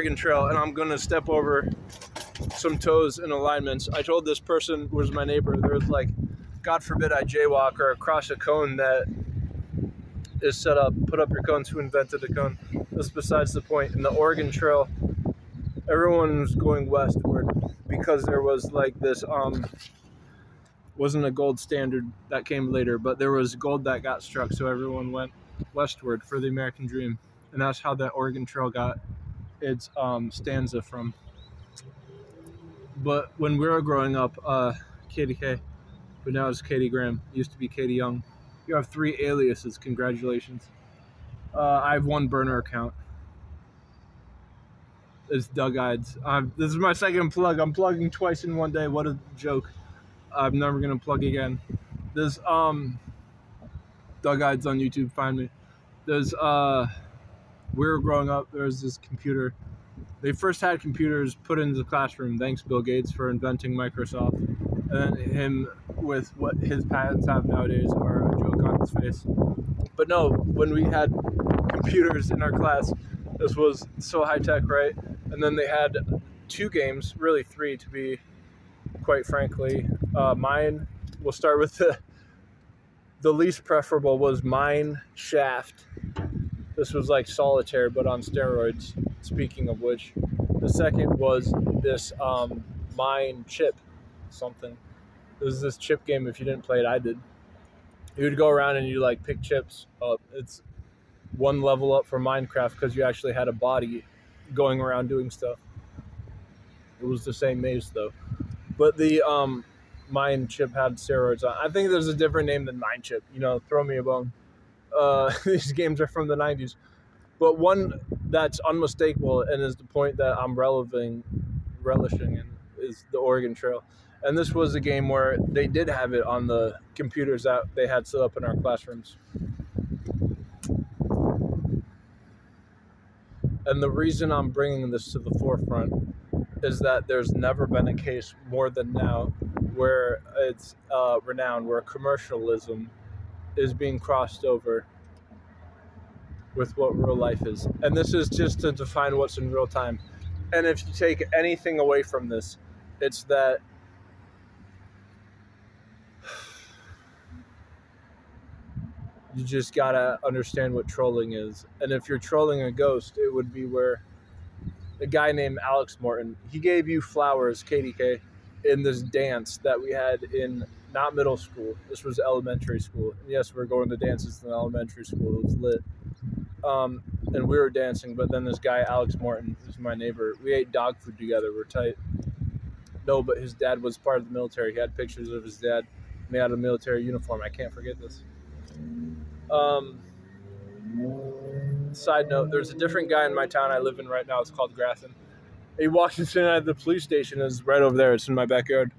Oregon Trail, and I'm gonna step over some toes and alignments. I told this person was my neighbor, there was like, God forbid I jaywalk or cross a cone that is set up. Put up your cones. Who invented a cone? That's besides the point. In the Oregon Trail, everyone was going westward because there was like this wasn't a gold standard that came later, but there was gold that got struck, so everyone went westward for the American dream, and that's how that Oregon Trail got its stanza from. But when we were growing up, Katie K, but now it's Katie Graham, used to be Katie Young. You have 3 aliases. Congratulations. I have 1 burner account. It's Doug Ides. This is my second plug. I'm plugging twice in one day. What a joke. I'm never gonna plug again. There's Doug Ides on YouTube. Find me. There's we were growing up. There was this computer. They first had computers put into the classroom. Thanks Bill Gates for inventing Microsoft. And then him with what his patents have nowadays are a joke on his face. But no, when we had computers in our class, this was so high tech, right? And then they had 2 games, really 3 to be quite frankly. Mine, we'll start with the least preferable was Mine Shaft. This was like solitaire, but on steroids, speaking of which. The second was this Mine Chip something. It was this chip game. If you didn't play it, I did. You would go around and you like pick chips up. It's 1 level up from Minecraft because you actually had a body going around doing stuff. It was the same maze though. But the Mine Chip had steroids on. I think there's a different name than Mine Chip. You know, throw me a bone. These games are from the 90s. But one that's unmistakable and is the point that I'm relishing in is the Oregon Trail. And this was a game where they did have it on the computers that they had set up in our classrooms. And the reason I'm bringing this to the forefront is that there's never been a case more than now where it's renowned, where commercialism is being crossed over with what real life is. And this is just to define what's in real time. And if you take anything away from this, it's that you just gotta understand what trolling is. And if you're trolling a ghost, it would be where a guy named Alex Morton, he gave you flowers, KDK, in this dance that we had in not middle school. This was elementary school. And yes, we're going to dances in elementary school. It was lit. And we were dancing, but then this guy, Alex Morton, who's my neighbor, we ate dog food together. We're tight. No, but his dad was part of the military. He had pictures of his dad. And he had a military uniform. I can't forget this. Side note, there's a different guy in my town I live in right now. It's called Grafton. He walked inside the police station. It's right over there. It's in my backyard.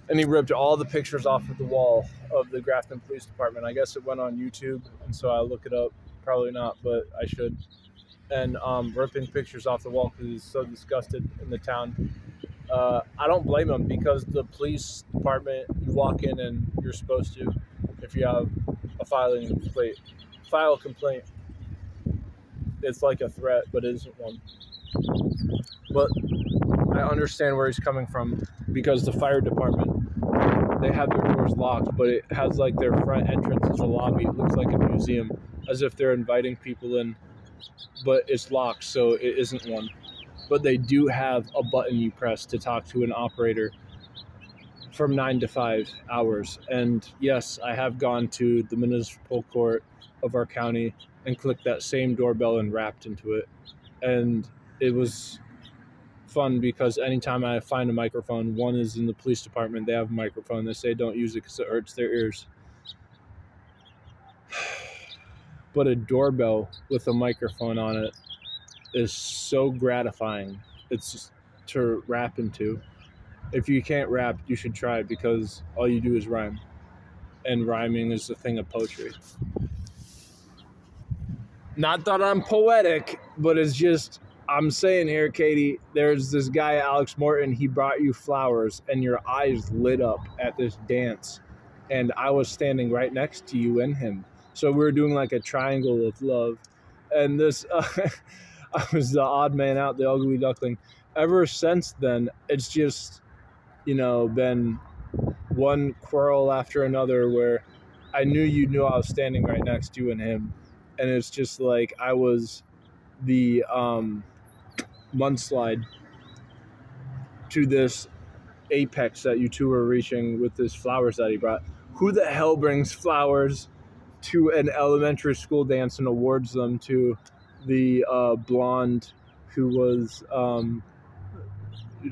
And he ripped all the pictures off of the wall of the Grafton Police Department. I guess it went on YouTube, and so I look it up. Probably not, but I should. And ripping pictures off the wall because he's so disgusted in the town. I don't blame him because the police department, you walk in and you're supposed to, if you have a file a complaint. It's like a threat, but it isn't one. But I understand where he's coming from because the fire department, they have their doors locked, but it has like their front entrance as a lobby. It looks like a museum, as if they're inviting people in, but it's locked, so it isn't one. But they do have a button you press to talk to an operator from 9 to 5 hours. And yes, I have gone to the municipal court of our county and clicked that same doorbell and rapped into it. And it was fun because anytime I find a microphone, one is in the police department, they have a microphone, they say don't use it because it hurts their ears. But a doorbell with a microphone on it is so gratifying. It's just to rap into. If you can't rap, you should try because all you do is rhyme. And rhyming is the thing of poetry. Not that I'm poetic, but it's just, I'm saying here, Katie, there's this guy, Alex Morton, he brought you flowers and your eyes lit up at this dance. And I was standing right next to you and him. So we were doing like a triangle of love. And this, I was the odd man out, the ugly duckling. Ever since then, it's just, been one quarrel after another where I knew I was standing right next to you and him. And it's just like I was the mudslide to this apex that you two were reaching with this flowers that he brought. Who the hell brings flowers to an elementary school dance and awards them to the blonde who was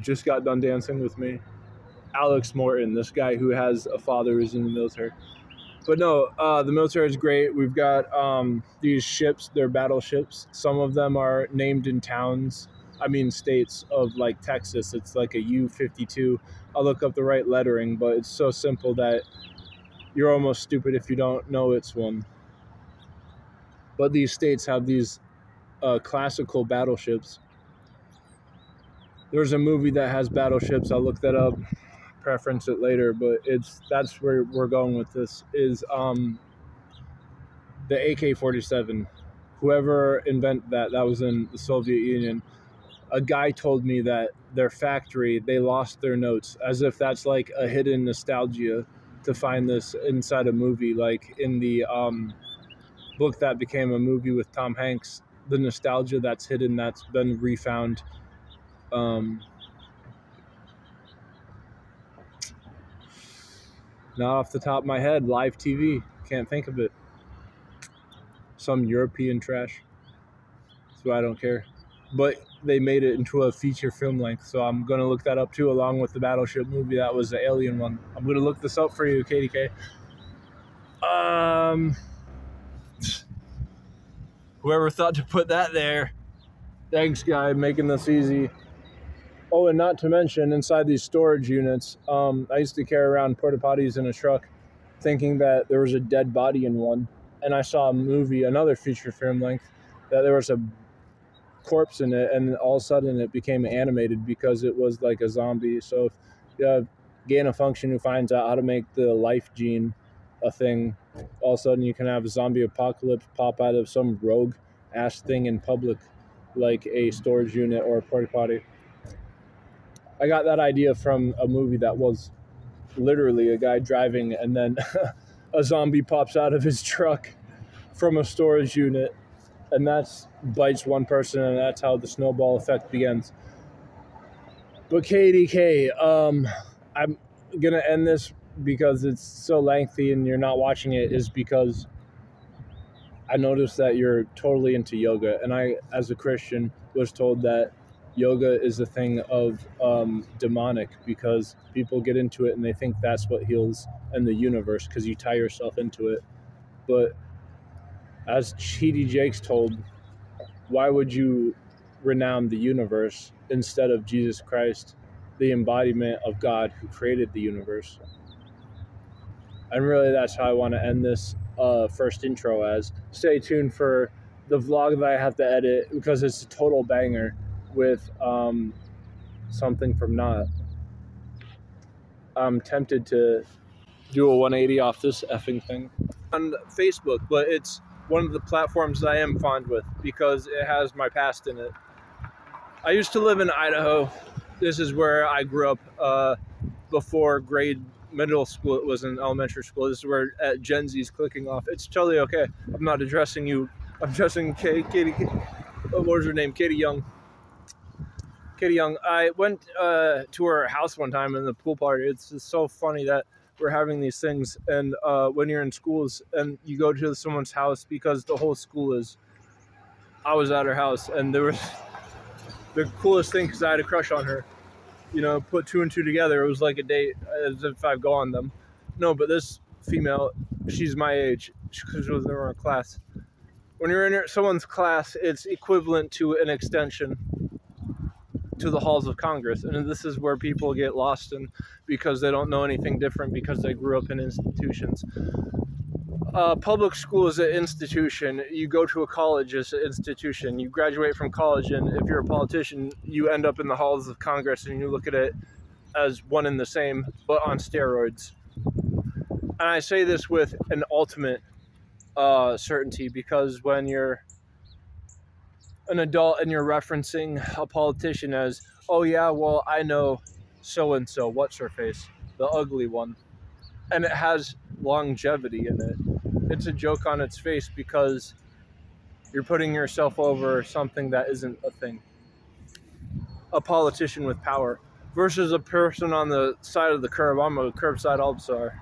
just got done dancing with me? Alex Morton, this guy who has a father who's in the military. But no, the military is great. We've got these ships, they're battleships. Some of them are named in states of like Texas. It's like a U-52. I'll look up the right lettering, but it's so simple that you're almost stupid if you don't know it's one. But these states have these classical battleships. There's a movie that has battleships. I'll look that up, preference it later, but that's where we're going with this is the AK-47. Whoever invented that was in the Soviet Union. A guy told me that their factory, they lost their notes, as if that's like a hidden nostalgia to find this inside a movie. Like in the book that became a movie with Tom Hanks, the nostalgia that's hidden, that's been refound. Not off the top of my head, live TV, can't think of it. Some European trash. So I don't care. But they made it into a feature film length, so I'm going to look that up too, along with the Battleship movie. That was the Alien one. I'm going to look this up for you, KDK. Whoever thought to put that there, thanks, guy, making this easy. Oh, and not to mention, inside these storage units, I used to carry around porta potties in a truck, thinking that there was a dead body in one. And I saw a movie, another feature film length, that there was a corpse in it, and all of a sudden it became animated because it was like a zombie. So if you have gain of function who finds out how to make the life gene a thing, all of a sudden you can have a zombie apocalypse pop out of some rogue ass thing in public, like a storage unit or a porta potty. I got that idea from a movie that was literally a guy driving and then a zombie pops out of his truck from a storage unit, and that's bites one person, and that's how the snowball effect begins. But KDK, I'm gonna end this because it's so lengthy and you're not watching it, is because I noticed that you're totally into yoga, and I, as a Christian, was told that yoga is a thing of demonic, because people get into it and they think that's what heals in the universe because you tie yourself into it. But as T.D. Jakes told, why would you renown the universe instead of Jesus Christ, the embodiment of God who created the universe? And really, that's how I want to end this first intro as. Stay tuned for the vlog that I have to edit, because it's a total banger with something from Not. I'm tempted to do a 180 off this effing thing on Facebook, but it's one of the platforms that I am fond with because it has my past in it. I used to live in Idaho. This is where I grew up before middle school. It was in elementary school. This is where Gen Z's clicking off. It's totally okay. I'm not addressing you. I'm addressing Katie. What was her name? Katie Young. Katie Young. I went to her house one time in the pool party. It's just so funny that we're having these things, and when you're in schools and you go to someone's house, because the whole school is, I was at her house, and there was the coolest thing because I had a crush on her. You know, put two and two together, it was like a date, as if I go on them. No, but this female, she's my age, because she was in our class. When you're in someone's class, it's equivalent to an extension to the halls of Congress, and this is where people get lost in because they don't know anything different because they grew up in institutions. Public school is an institution. You go to a college as an institution. You graduate from college, and if you're a politician, you end up in the halls of Congress, and you look at it as one and the same, but on steroids. And I say this with an ultimate certainty, because when you're an adult and you're referencing a politician as, oh yeah, well, I know so-and-so, what's her face, the ugly one, and it has longevity in it. It's a joke on its face because you're putting yourself over something that isn't a thing. A politician with power versus a person on the side of the curb. I'm a curbside all-star.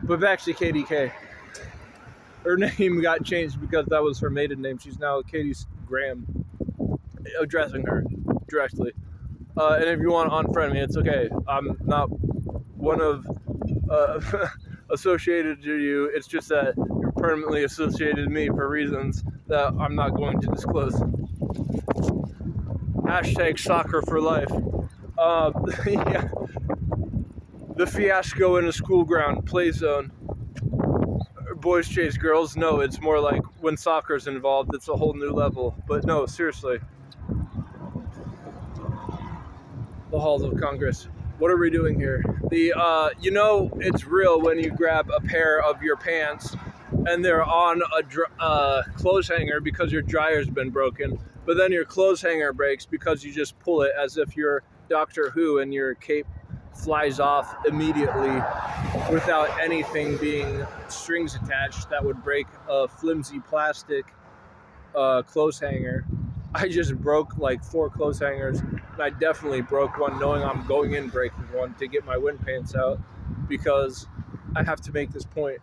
But back to KDK. Her name got changed because that was her maiden name. She's now Katie Graham, addressing her directly. And if you want to unfriend me, it's okay. I'm not one of associated to you. It's just that you're permanently associated to me for reasons that I'm not going to disclose. Hashtag soccer for life. Yeah. The fiasco in a school ground, play zone. Boys chase girls. No, it's more like when soccer's involved, it's a whole new level. But no, seriously. The halls of Congress. What are we doing here? You know, it's real when you grab a pair of your pants and they're on a clothes hanger because your dryer's been broken, but then your clothes hanger breaks because you just pull it as if you're Doctor Who and your cape flies off immediately without anything being strings attached that would break a flimsy plastic clothes hanger. I just broke like 4 clothes hangers, and I definitely broke one knowing I'm going in breaking one to get my wind pants out because I have to make this point.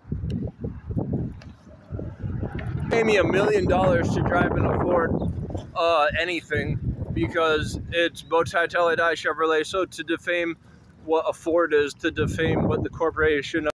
Pay me $1 million to drive and afford anything because it's bow tie till I die Chevrolet. So to defame what a Ford is, to defame what the corporation